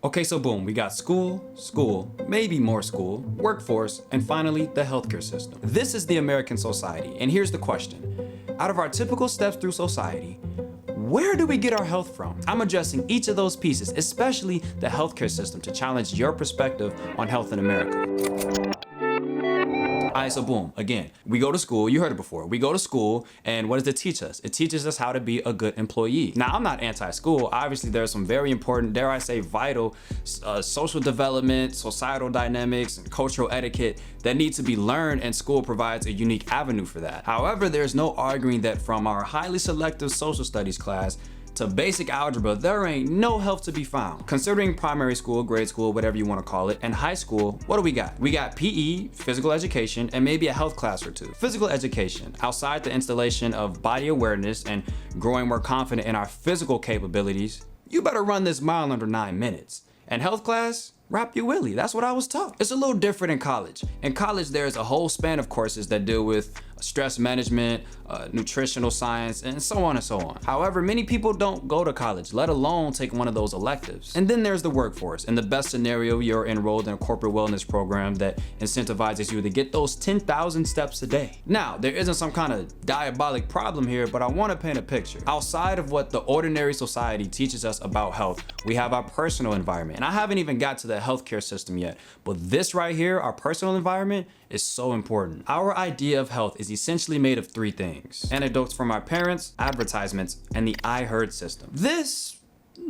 Okay, so boom, we got school, maybe more school, workforce, and finally the healthcare system. This is the American society, and here's the question. Out of our typical steps through society, where do we get our health from? I'm addressing each of those pieces, especially the healthcare system, to challenge your perspective on health in America. Alright, so boom, again, we go to school, you heard it before, we go to school, and what does it teach us? It teaches us how to be a good employee. Now, I'm not anti-school. Obviously, there's some very important, dare I say, vital social development, societal dynamics, and cultural etiquette that need to be learned, and school provides a unique avenue for that. However, there's no arguing that from our highly selective social studies class to basic algebra, there ain't no health to be found. Considering primary school, grade school, whatever you want to call it, and high school, what do we got? We got PE, physical education, and maybe a health class or two. Physical education, outside the installation of body awareness and growing more confident in our physical capabilities, you better run this mile under 9 minutes. And health class? Wrap your willy. That's what I was taught. It's a little different in college. In college, there's a whole span of courses that deal with stress management, nutritional science, and so on and so on. However, many people don't go to college, let alone take one of those electives. And then there's the workforce. In the best scenario, you're enrolled in a corporate wellness program that incentivizes you to get those 10,000 steps a day. Now, there isn't some kind of diabolic problem here, but I want to paint a picture. Outside of what the ordinary society teaches us about health, we have our personal environment. And I haven't even got to the healthcare system yet, but this right here, our personal environment, is so important. Our idea of health is essentially made of 3 things: anecdotes from our parents, advertisements, and the I heard system. This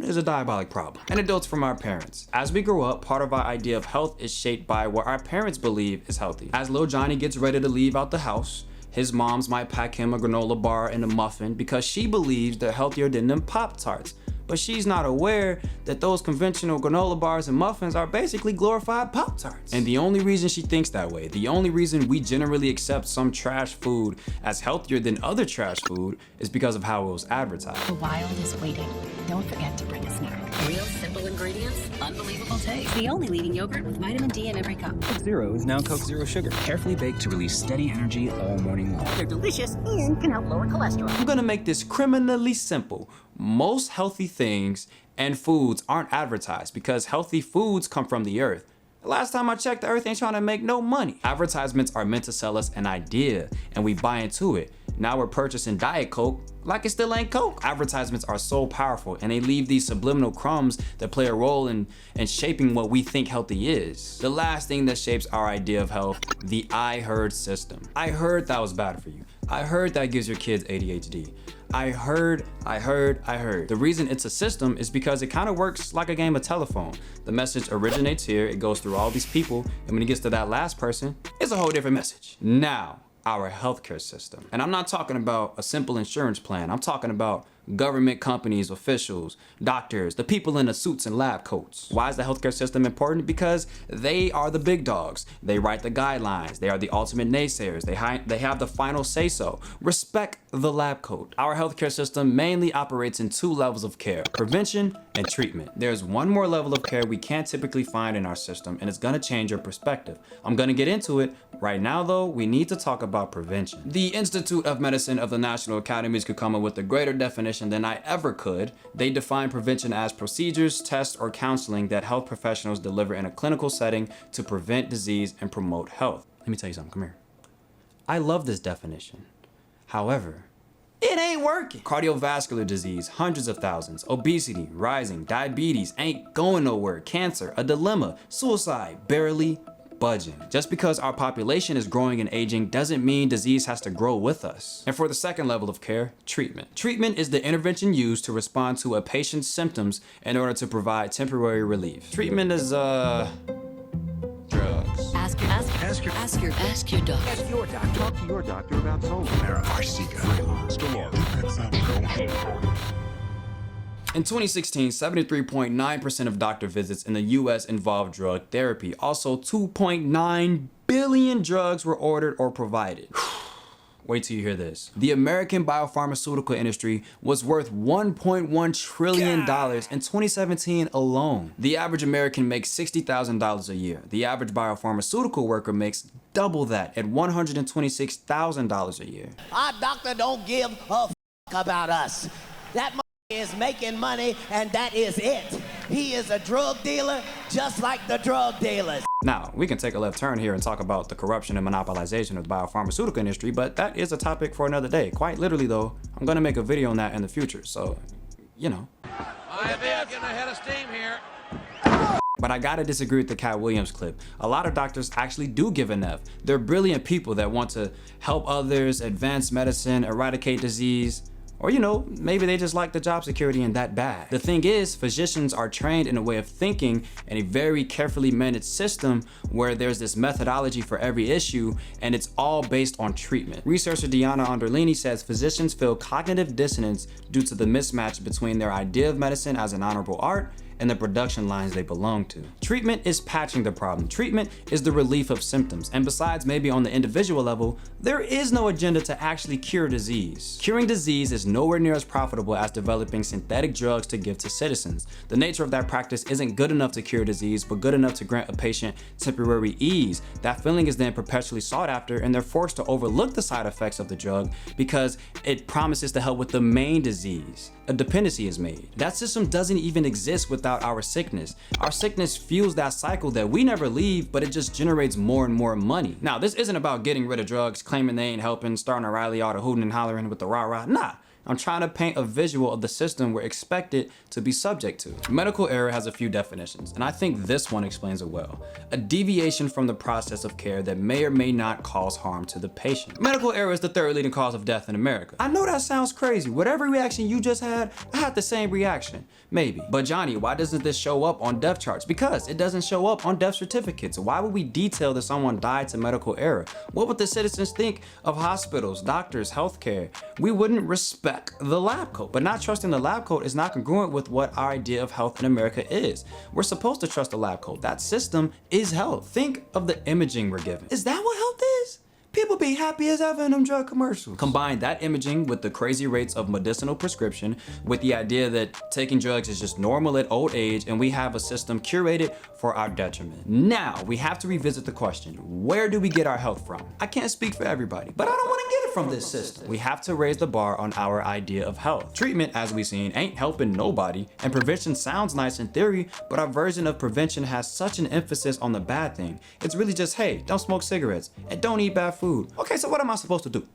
is a diabolic problem. Anecdotes from our parents. As we grow up, part of our idea of health is shaped by what our parents believe is healthy. As little Johnny gets ready to leave out the house, his moms might pack him a granola bar and a muffin because she believes they're healthier than them Pop-Tarts. But she's not aware that those conventional granola bars and muffins are basically glorified Pop-Tarts. And the only reason she thinks that way, the only reason we generally accept some trash food as healthier than other trash food, is because of how it was advertised. The wild is waiting. Don't forget to bring a snack. Real simple ingredients, unbelievable taste. The only leading yogurt with vitamin D in every cup. Coke Zero is now Coke Zero Sugar, carefully baked to release steady energy all morning long. They're delicious and can help lower cholesterol. I'm gonna make this criminally simple. Most healthy things and foods aren't advertised because healthy foods come from the earth. The last time I checked, the earth ain't trying to make no money. Advertisements are meant to sell us an idea and we buy into it. Now we're purchasing Diet Coke like it still ain't Coke. Advertisements are so powerful and they leave these subliminal crumbs that play a role in shaping what we think healthy is. The last thing that shapes our idea of health, the I heard system. I heard that was bad for you. I heard that gives your kids ADHD. I heard. The reason it's a system is because it kind of works like a game of telephone. The message originates here, it goes through all these people, and when it gets to that last person, it's a whole different message. Now, our healthcare system. And I'm not talking about a simple insurance plan. I'm talking about government companies, officials, doctors, the people in the suits and lab coats. Why is the healthcare system important? Because they are the big dogs. They write the guidelines. They are the ultimate naysayers. They have the final say-so. Respect the lab coat. Our healthcare system mainly operates in 2 levels of care: prevention and treatment. There's one more level of care we can't typically find in our system, and it's gonna change your perspective. I'm gonna get into it. Right now though, we need to talk about prevention. The Institute of Medicine of the National Academies could come up with a greater definition than I ever could. They define prevention as procedures, tests, or counseling that health professionals deliver in a clinical setting to prevent disease and promote health. Let me tell you something, come here. I love this definition. However, it ain't working. Cardiovascular disease, hundreds of thousands. Obesity, rising. Diabetes, ain't going nowhere. Cancer, a dilemma. Suicide, barely budging. Just because our population is growing and aging doesn't mean disease has to grow with us. And for the second level of care, treatment. Treatment is the intervention used to respond to a patient's symptoms in order to provide temporary relief. Treatment is, drugs. Ask your doctor. Ask your doctor. Talk to your doctor about solar. In 2016, 73.9% of doctor visits in the US involved drug therapy. Also, 2.9 billion drugs were ordered or provided. Wait till you hear this. The American biopharmaceutical industry was worth $1.1 trillion in 2017 alone. The average American makes $60,000 a year. The average biopharmaceutical worker makes double that at $126,000 a year. Our doctor don't give a about us. That is making money, and that is it. He is a drug dealer just like the drug dealers. Now, we can take a left turn here and talk about the corruption and monopolization of the biopharmaceutical industry, but that is a topic for another day. Quite literally though, I'm gonna make a video on that in the future, so, you know. I am getting ahead of steam here. But I gotta disagree with the Cat Williams clip. A lot of doctors actually do give an F. They're brilliant people that want to help others, advance medicine, eradicate disease, or you know, maybe they just like the job security and that bad. The thing is, physicians are trained in a way of thinking in a very carefully managed system where there's this methodology for every issue and it's all based on treatment. Researcher Diana Onderlini says physicians feel cognitive dissonance due to the mismatch between their idea of medicine as an honorable art and the production lines they belong to. Treatment is patching the problem. Treatment is the relief of symptoms. And besides maybe on the individual level, there is no agenda to actually cure disease. Curing disease is nowhere near as profitable as developing synthetic drugs to give to citizens. The nature of that practice isn't good enough to cure disease, but good enough to grant a patient temporary ease. That feeling is then perpetually sought after, and they're forced to overlook the side effects of the drug because it promises to help with the main disease. A dependency is made. That system doesn't even exist without our sickness. Our sickness fuels that cycle that we never leave, but it just generates more and more money. Now, this isn't about getting rid of drugs, claiming they ain't helping, starting a rally, all the hooting and hollering with the rah-rah. Nah. I'm trying to paint a visual of the system we're expected to be subject to. Medical error has a few definitions, and I think this one explains it well. A deviation from the process of care that may or may not cause harm to the patient. Medical error is the third leading cause of death in America. I know that sounds crazy. Whatever reaction you just had, I had the same reaction. Maybe. But Johnny, why doesn't this show up on death charts? Because it doesn't show up on death certificates. Why would we detail that someone died to medical error? What would the citizens think of hospitals, doctors, healthcare? We wouldn't respect the lab coat, but not trusting the lab coat is not congruent with what our idea of health in America is. We're supposed to trust the lab coat. That system is health. Think of the imaging we're given. Is that what health is? People be happy as ever in them drug commercials. Combine that imaging with the crazy rates of medicinal prescription with the idea that taking drugs is just normal at old age, and we have a system curated for our detriment. Now, we have to revisit the question, where do we get our health from? I can't speak for everybody, but I don't want to get it from this system. We have to raise the bar on our idea of health. Treatment, as we've seen, ain't helping nobody, and prevention sounds nice in theory, but our version of prevention has such an emphasis on the bad thing. It's really just, hey, don't smoke cigarettes, and don't eat bad food. Okay, so what am I supposed to do?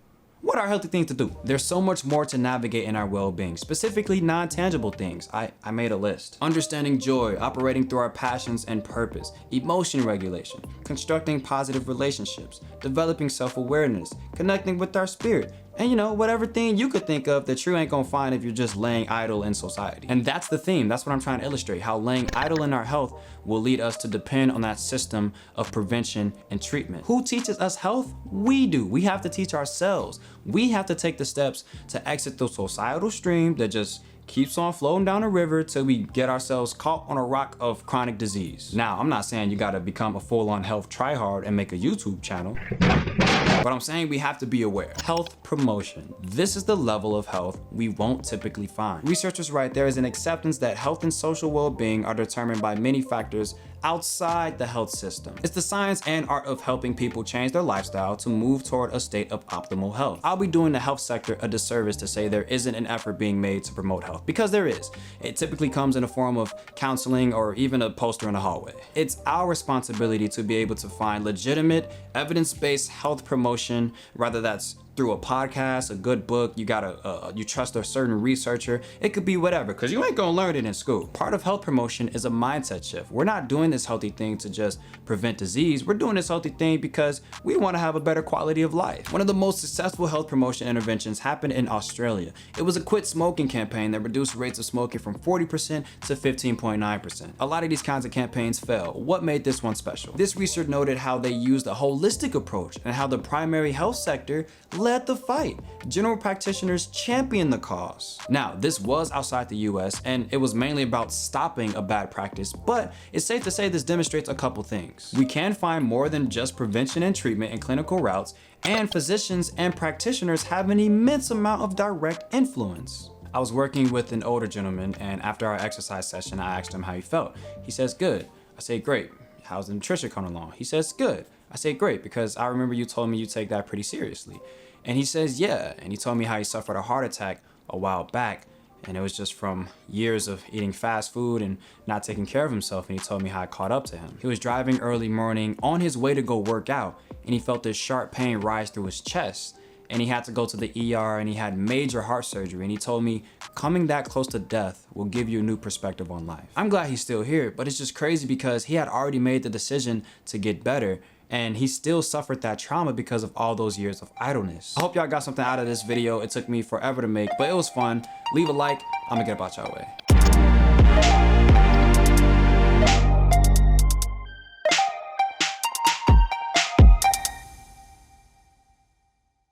What are healthy things to do? There's so much more to navigate in our well-being, specifically non-tangible things. I made a list. Understanding joy, operating through our passions and purpose, emotion regulation, constructing positive relationships, developing self-awareness, connecting with our spirit, and you know, whatever thing you could think of that you ain't gonna find if you're just laying idle in society. And that's the theme. That's what I'm trying to illustrate, how laying idle in our health will lead us to depend on that system of prevention and treatment. Who teaches us health? We do. We have to teach ourselves. We have to take the steps to exit the societal stream that just keeps on flowing down a river till we get ourselves caught on a rock of chronic disease. Now, I'm not saying you gotta become a full-on health tryhard and make a YouTube channel, but I'm saying we have to be aware. Health promotion. This is the level of health we won't typically find. Researchers write there is an acceptance that health and social well-being are determined by many factors outside the health system. It's the science and art of helping people change their lifestyle to move toward a state of optimal health. I'll be doing the health sector a disservice to say there isn't an effort being made to promote health, because there is. It typically comes in the form of counseling or even a poster in the hallway. It's our responsibility to be able to find legitimate, evidence-based health promotion, whether that's through a podcast, a good book, you trust a certain researcher. It could be whatever, because you ain't gonna learn it in school. Part of health promotion is a mindset shift. We're not doing this healthy thing to just prevent disease. We're doing this healthy thing because we want to have a better quality of life. One of the most successful health promotion interventions happened in Australia. It was a quit smoking campaign that reduced rates of smoking from 40% to 15.9%. A lot of these kinds of campaigns fail. What made this one special? This research noted how they used a holistic approach and how the primary health sector led the fight. General practitioners championed the cause. Now, this was outside the US, and it was mainly about stopping a bad practice, but it's safe to say this demonstrates a couple things. We can find more than just prevention and treatment in clinical routes, and physicians and practitioners have an immense amount of direct influence. I was working with an older gentleman, and after our exercise session, I asked him how he felt. He says, good. I say, great. How's the nutrition coming along? He says, good. I say, great, because I remember you told me you take that pretty seriously. And he says, yeah. And he told me how he suffered a heart attack a while back. And it was just from years of eating fast food and not taking care of himself. And he told me how I caught up to him. He was driving early morning on his way to go work out, and he felt this sharp pain rise through his chest. And he had to go to the ER, and he had major heart surgery. And he told me coming that close to death will give you a new perspective on life. I'm glad he's still here, but it's just crazy because he had already made the decision to get better, and he still suffered that trauma because of all those years of idleness. I hope y'all got something out of this video. It took me forever to make, but it was fun. Leave a like. I'm gonna get about y'all way.